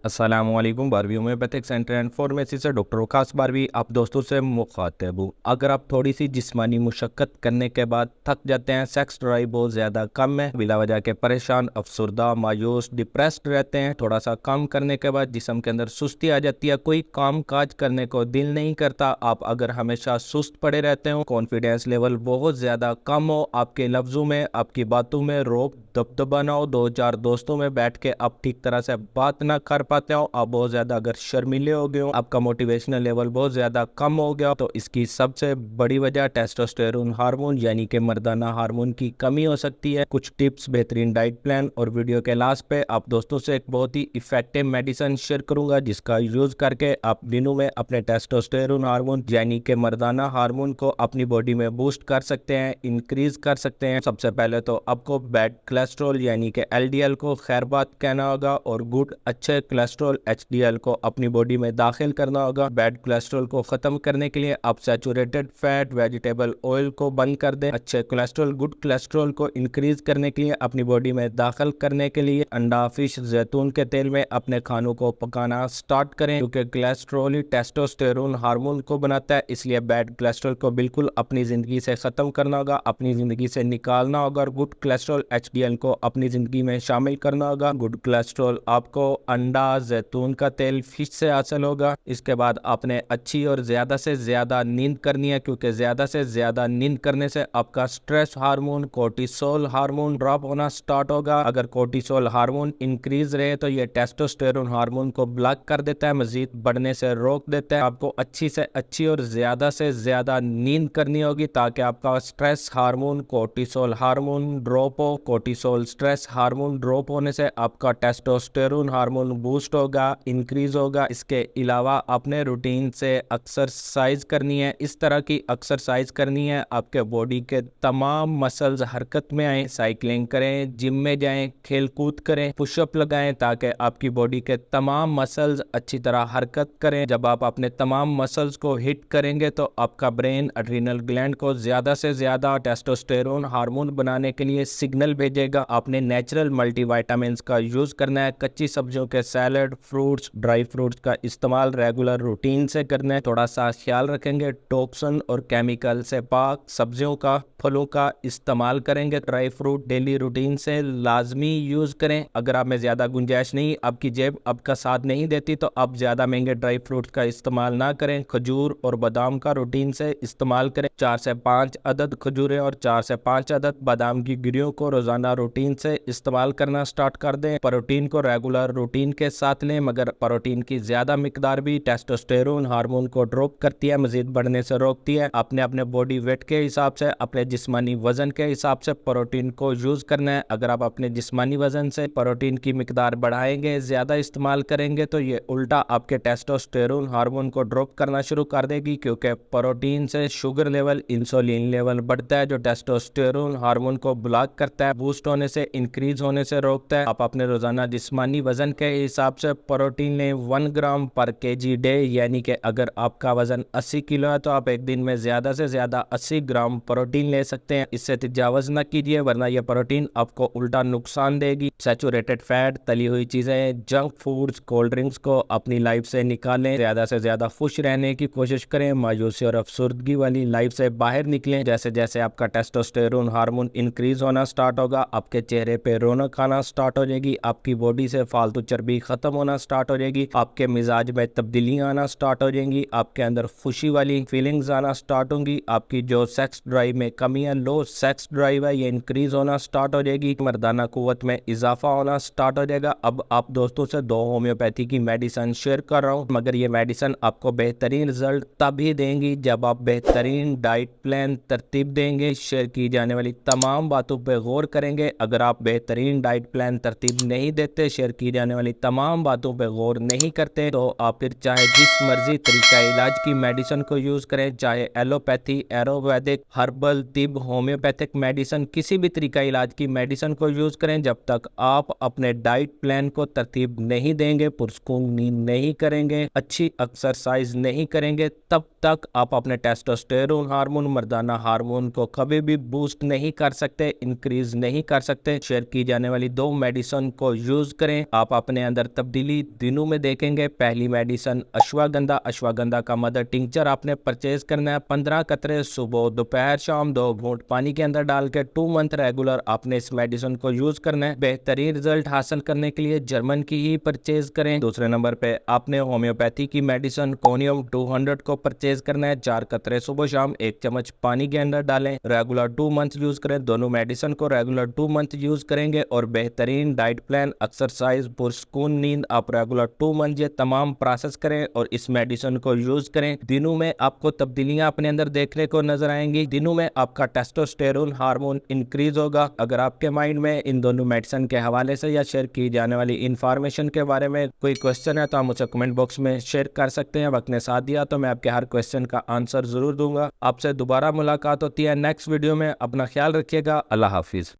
अस्सलामुअलैकुम। बारहवीं homeopathic centre and pharmacy से डॉक्टर वकास बारहवीं आप दोस्तों से मुखातिब हूँ। अगर आप थोड़ी सी जिस्मानी मुशक्क़त करने के बाद थक जाते हैं, सेक्स ड्राइव बहुत ज़्यादा कम है, बिला वजह के परेशान, अफसरदा, मायूस, डिप्रेस्ड रहते हैं, थोड़ा सा काम करने के बाद जिस्म के अंदर सुस्ती आ जाती है, कोई काम काज करने को दिल नहीं करता, आप अगर हमेशा सुस्त पड़े रहते हो, कॉन्फिडेंस लेवल बहुत ज़्यादा कम हो, आपके लफ्ज़ों में, आपकी बातों में रोब दबदबा ना हो, दो चार दोस्तों में बैठ के आप ठीक तरह से बात ना कर पाते हो, आप बहुत ज़्यादा अगर शर्मीले हो गए हो, आपका मोटिवेशनल लेवल बहुत ज़्यादा कम हो गया, तो इसकी सबसे बड़ी वजह टेस्टोस्टेरोन हार्मोन यानी कि मर्दाना हार्मोन की कमी हो सकती है। कुछ टिप्स, बेहतरीन डाइट प्लान और वीडियो के लास्ट पे आप दोस्तों से एक बहुत ही इफेक्टिव मेडिसिन शेयर करूंगा जिसका यूज़ करके आप दिनों में अपने टेस्टोस्टेरोन हार्मोन यानी कि मर्दाना हार्मोन को अपनी बॉडी में बूस्ट कर सकते हैं, इंक्रीज कर सकते हैं। सबसे पहले तो आपको बैड कोलेस्ट्रॉल यानी कि एलडीएल को खैर बात कहना होगा और गुड अच्छे कोलेस्ट्रॉल एचडीएल को अपनी बॉडी में दाखिल करना होगा। बैड कोलेस्ट्रॉल को ख़त्म करने के लिए आप सैचुरेटेड फैट, वेजिटेबल ऑयल को बंद कर दें। अच्छे कोलेस्ट्रॉल, गुड कोलेस्ट्रॉल को इंक्रीज करने के लिए अपनी बॉडी में दाखिल करने के लिए अंडा, फिश, जैतून के तेल में अपने खानों को पकाना स्टार्ट करें, क्योंकि कोलेस्ट्रॉल ही टेस्टोस्टेरोन हार्मोन को बनाता है। इसलिए बैड कोलेस्ट्रॉल को बिल्कुल अपनी ज़िंदगी से ख़त्म करना होगा, अपनी ज़िंदगी से निकालना होगा और गुड कोलेस्ट्रॉल एचडीएल को अपनी ज़िंदगी में शामिल करना होगा। गुड कोलेस्ट्रॉल आपको अंडा, जैतून का तेल, फिश से हासिल होगा। इसके बाद आपने अच्छी और ज़्यादा से ज़्यादा नींद करनी है, क्योंकि ज़्यादा से ज़्यादा नींद करने से आपका stress hormone, cortisol hormone drop होना स्टार्ट होगा। अगर कोर्टिसोल हार्मोन इंक्रीज रहे तो ये टेस्टोस्टेरोन हार्मोन को ब्लॉक कर देता है, मजीद बढ़ने से रोक देता है। आपको अच्छी से अच्छी और ज़्यादा से ज़्यादा नींद करनी होगी ताकि आपका stress hormone, cortisol hormone drop हो। कोर्टिसोल स्ट्रेस हार्मोन ड्रॉप होने से आपका टेस्टोस्टेरोन हार्मोन बूस्ट होगा, इंक्रीज होगा। इसके अलावा आपने रूटीन से एक्सरसाइज करनी है। इस तरह की एक्सरसाइज करनी है आपके बॉडी के तमाम मसल्स हरकत में आए। साइकिलिंग करें, जिम में जाएं, खेल कूद करें, पुशअप लगाएं ताकि आपकी बॉडी के तमाम मसल्स अच्छी तरह हरकत करें। जब आप अपने तमाम मसल्स को हिट करेंगे तो आपका ब्रेन एड्रिनल ग्लैंड को ज़्यादा से ज़्यादा टेस्टोस्टेरोन हार्मोन बनाने के लिए सिग्नल भेजेगा। आपने नेचुरल मल्टीविटामिन्स का यूज़ करना है। कच्ची सब्जियों के सैलड, फ्रूट्स, ड्राई फ्रूट्स का इस्तेमाल रेगुलर रूटीन से करना है। थोड़ा सा ख्याल रखेंगे, टॉक्सिन और केमिकल से पाक सब्जियों का, फलों का इस्तेमाल करेंगे। ड्राई फ्रूट डेली रूटीन से लाजमी यूज़ करें। अगर आप में ज़्यादा गुंजाइश नहीं, आपकी जेब आपका साथ नहीं देती, तो आप ज़्यादा महंगे ड्राई फ्रूट्स का इस्तेमाल ना करें। खजूर और बादाम का रूटीन से इस्तेमाल करें। 4 से 5 अदद खजूरें और 4 से 5 अदद बादाम की गिरियों को रोज़ाना रूटीन से इस्तेमाल करना स्टार्ट कर दें। प्रोटीन को रेगुलर रूटीन के साथ लें, मगर प्रोटीन की ज़्यादा मिकदार भी टेस्टोस्टेरोन हार्मोन को ड्रॉप करती है, मजीद बढ़ने से रोकती है। आपने अपने बॉडी वेट के हिसाब से, अपने जिस्मानी वजन के हिसाब से प्रोटीन को यूज़ करना है। अगर आप अपने जिस्मानी वजन से प्रोटीन की मिकदार बढ़ाएंगे, ज़्यादा इस्तेमाल करेंगे, तो ये उल्टा आपके टेस्टोस्टेरोन हार्मोन को ड्रॉप करना शुरू कर देगी, क्योंकि प्रोटीन से शुगर लेवल, इंसुलिन लेवल बढ़ता है जो टेस्टोस्टेरोन हार्मोन को ब्लॉक करता है, बूस्ट होने से, इंक्रीज होने से रोकता है। आप अपने रोजाना जिस्मानी वजन के हिसाब से प्रोटीन लें 1 ग्राम पर केजी डे, यानी कि अगर आपका वजन 80 किलो है तो आप एक दिन में ज़्यादा से ज़्यादा 80 ग्राम प्रोटीन ले सकते हैं। इससे तजावज़ न कीजिए, वरना यह प्रोटीन आपको उल्टा नुकसान देगी। सैचुरेटेड फैट, तली हुई चीज़ें, जंक फूड्स, कोल्ड ड्रिंक्स को अपनी लाइफ से निकालें। ज़्यादा से ज़्यादा खुश रहने की कोशिश करें। मायूसी और अफसरदगी वाली लाइफ से बाहर निकलें। जैसे जैसे आपका टेस्टोस्टेरोन हार्मोन इंक्रीज होना स्टार्ट होगा, आपके चेहरे पे रौनक आना स्टार्ट हो जाएगी, आपकी बॉडी से फालतू चर्बी खत्म होना स्टार्ट हो जाएगी, आपके मिजाज में तब्दीलियां आना स्टार्ट हो जाएंगी, आपके अंदर खुशी वाली फीलिंग्स आना स्टार्ट होंगी, आपकी जो सेक्स ड्राइव में कमी है, लो सेक्स ड्राइव है, ये इंक्रीज होना स्टार्ट हो जाएगी, मर्दाना कुव्वत में इजाफा होना स्टार्ट हो जाएगा। अब आप दोस्तों से 2 होम्योपैथी की मेडिसिन शेयर कर रहा हूँ, मगर ये मेडिसिन आपको बेहतरीन रिजल्ट तभी देंगी जब आप बेहतरीन डाइट प्लान तरतीब देंगे, शेयर की जाने वाली तमाम बातों पे गौर करेंगे। अगर आप बेहतरीन डाइट प्लान तरतीब नहीं देते, शेयर की जाने वाली तमाम बातों पे गौर नहीं करते, तो आप फिर चाहे जिस मर्जी तरीका इलाज की मेडिसिन को यूज़ करें, चाहे एलोपैथी, एरोवैदिक, हर्बल, तिब, होम्योपैथिक मेडिसिन, किसी भी तरीका इलाज की मेडिसिन को यूज़ करें, जब तक आप अपने डाइट प्लान को तरतीब नहीं देंगे, पुरस्कून नींद नहीं करेंगे, अच्छी एक्सरसाइज नहीं करेंगे, तब तक आप अपने टेस्टोस्टेरोन हार्मोन, मर्दाना हार्मोन को कभी भी बूस्ट नहीं कर सकते, इंक्रीज नहीं कर सकते। शेयर की जाने वाली 2 मेडिसिन को यूज करें। आप अपने अंदर तब्दीली दिनों में देखेंगे। पहली मेडिसिन अश्वगंधा। अश्वगंधा का मदर टिंचर आपने परचेज करना है। 15 कतरे सुबह दोपहर शाम 2 घूंट पानी के अंदर डाल के 2 मंथ रेगुलर आपने इस मेडिसिन को यूज करना है। बेहतरीन रिजल्ट हासिल करने के लिए जर्मन की ही परचेज करें। दूसरे नंबर पे आपने होम्योपैथी की मेडिसिन कोनियम 200 को परचेज करना है। 4 कतरे सुबह शाम 1 चम्मच पानी के अंदर डालें। रेगुलर 2 मंथ यूज करें। दोनों मेडिसिन को रेगुलर 2 मंथ यूज करेंगे और बेहतरीन डाइट प्लान, एक्सरसाइज, पुरस्कून नींद आप रेगुलर 2 मंथ ये तमाम प्रोसेस करें और इस मेडिसिन को यूज करें। दिनों में आपको तब्दीलियां अपने अंदर देखने को नजर आएंगी। दिनों में आपका टेस्टोस्टेरोन हार्मोन इंक्रीज होगा। अगर आपके माइंड में इन दोनों मेडिसिन के हवाले से या शेयर की जाने वाली इंफॉर्मेशन के बारे में कोई क्वेश्चन है तो आप मुझे कमेंट बॉक्स में शेयर कर सकते हैं। वक्त ने साथ दिया तो मैं आपके हर क्वेश्चन का आंसर जरूर दूंगा। आपसे दोबारा मुलाकात होती है नेक्स्ट वीडियो में। अपना ख्याल रखिएगा। अल्लाह हाफिज।